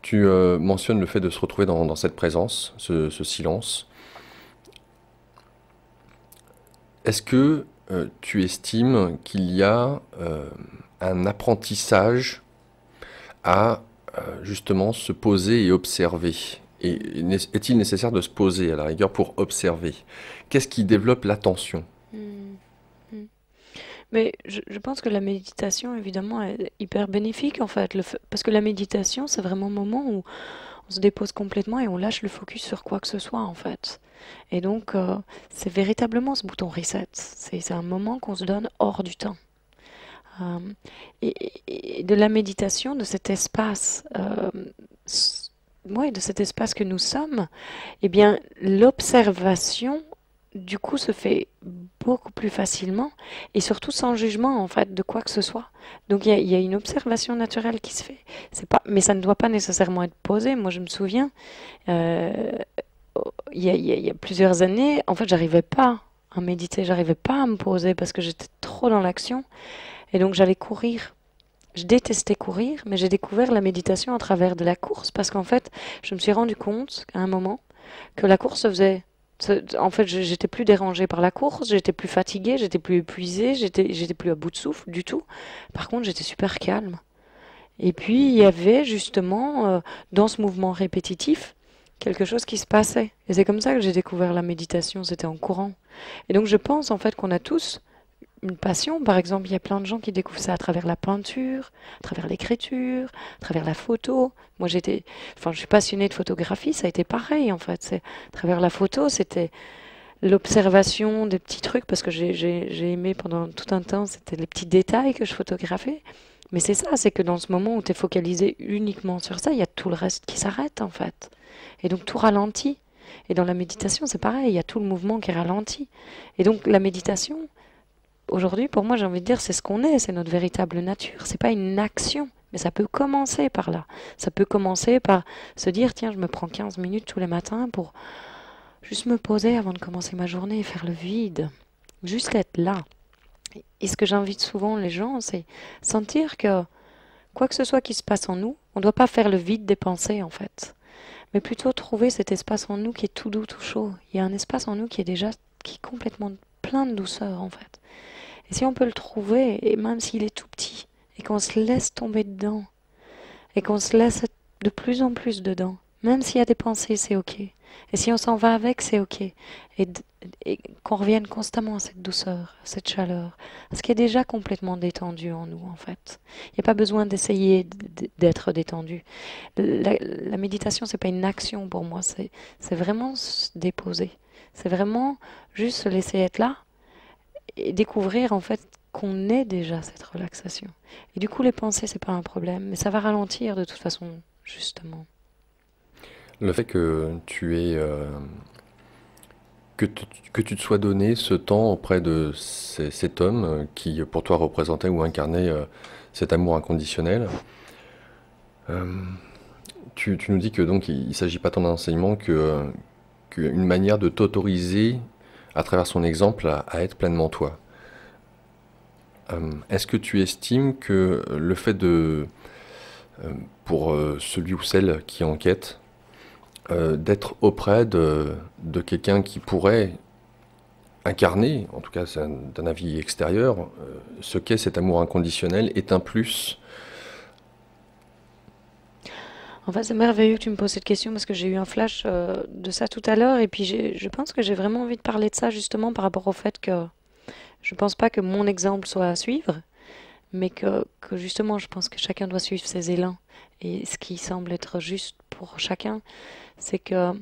Tu mentionnes le fait de se retrouver dans cette présence, ce silence. Est-ce que tu estimes qu'il y a un apprentissage à justement se poser et observer? Et est-il nécessaire de se poser à la rigueur pour observer? Qu'est-ce qui développe l'attention? Hmm, hmm. Mais je pense que la méditation, évidemment, est hyper bénéfique en fait. Parce que la méditation, c'est vraiment un moment où on se dépose complètement et on lâche le focus sur quoi que ce soit en fait. Et donc, c'est véritablement ce bouton reset. C'est un moment qu'on se donne hors du temps. Euh, et de la méditation, de cet espace, ouais, de cet espace que nous sommes, eh bien, l'observation, du coup, se fait beaucoup plus facilement et surtout sans jugement, en fait, de quoi que ce soit. Donc, il y a une observation naturelle qui se fait. C'est pas, mais ça ne doit pas nécessairement être posé. Moi, je me souviens, euh, il y a plusieurs années, en fait, j'arrivais pas à méditer, j'arrivais pas à me poser parce que j'étais trop dans l'action. Et donc, j'allais courir. Je détestais courir, mais j'ai découvert la méditation à travers de la course parce qu'en fait, je me suis rendu compte à un moment que la course se faisait. En fait, j'étais plus dérangée par la course, j'étais plus fatiguée, j'étais plus épuisée, j'étais plus à bout de souffle du tout. Par contre, j'étais super calme. Et puis, il y avait justement, dans ce mouvement répétitif, quelque chose qui se passait. Et c'est comme ça que j'ai découvert la méditation, c'était en courant. Et donc, je pense en fait qu'on a tous une passion. Par exemple, il y a plein de gens qui découvrent ça à travers la peinture, à travers l'écriture, à travers la photo. Moi, je suis passionnée de photographie, ça a été pareil en fait. C'est à travers la photo, c'était l'observation des petits trucs parce que j'ai aimé pendant tout un temps, c'était les petits détails que je photographiais. Mais c'est ça, c'est que dans ce moment où tu es focalisé uniquement sur ça, il y a tout le reste qui s'arrête en fait. Et donc tout ralentit. Et dans la méditation, c'est pareil, il y a tout le mouvement qui ralentit. Et donc la méditation, aujourd'hui, pour moi, j'ai envie de dire, c'est ce qu'on est, c'est notre véritable nature. C'est pas une action, mais ça peut commencer par là. Ça peut commencer par se dire, tiens, je me prends 15 minutes tous les matins pour juste me poser avant de commencer ma journée et faire le vide. Juste être là. Et ce que j'invite souvent les gens, c'est sentir que quoi que ce soit qui se passe en nous, on ne doit pas faire le vide des pensées, en fait. Mais plutôt trouver cet espace en nous qui est tout doux, tout chaud. Il y a un espace en nous qui est déjà, qui est complètement plein de douceur, en fait. Et si on peut le trouver, et même s'il est tout petit, et qu'on se laisse tomber dedans, et qu'on se laisse de plus en plus dedans, même s'il y a des pensées, c'est ok. Et si on s'en va avec, c'est ok. Et qu'on revienne constamment à cette douceur, à cette chaleur, à ce qui est déjà complètement détendu en nous, en fait. Il n'y a pas besoin d'essayer d'être détendu. La méditation, c'est pas une action pour moi, c'est vraiment se déposer. C'est vraiment juste se laisser être là et découvrir en fait qu'on est déjà cette relaxation. Et du coup, les pensées, c'est pas un problème, mais ça va ralentir de toute façon, justement. Le fait que tu aies, que tu te sois donné ce temps auprès de cet homme qui, pour toi, représentait ou incarnait cet amour inconditionnel. euh, tu nous dis que donc il ne s'agit pas tant d'un enseignement qu'une manière de t'autoriser, à travers son exemple, à être pleinement toi. Est-ce que tu estimes que le fait euh, pour celui ou celle qui enquête, d'être auprès de quelqu'un qui pourrait incarner, en tout cas c'est d'un avis extérieur, ce qu'est cet amour inconditionnel est un plus? En fait, c'est merveilleux que tu me poses cette question parce que j'ai eu un flash de ça tout à l'heure et puis je pense que j'ai vraiment envie de parler de ça justement par rapport au fait que je pense pas que mon exemple soit à suivre, mais que justement je pense que chacun doit suivre ses élans et ce qui semble être juste pour chacun, c'est que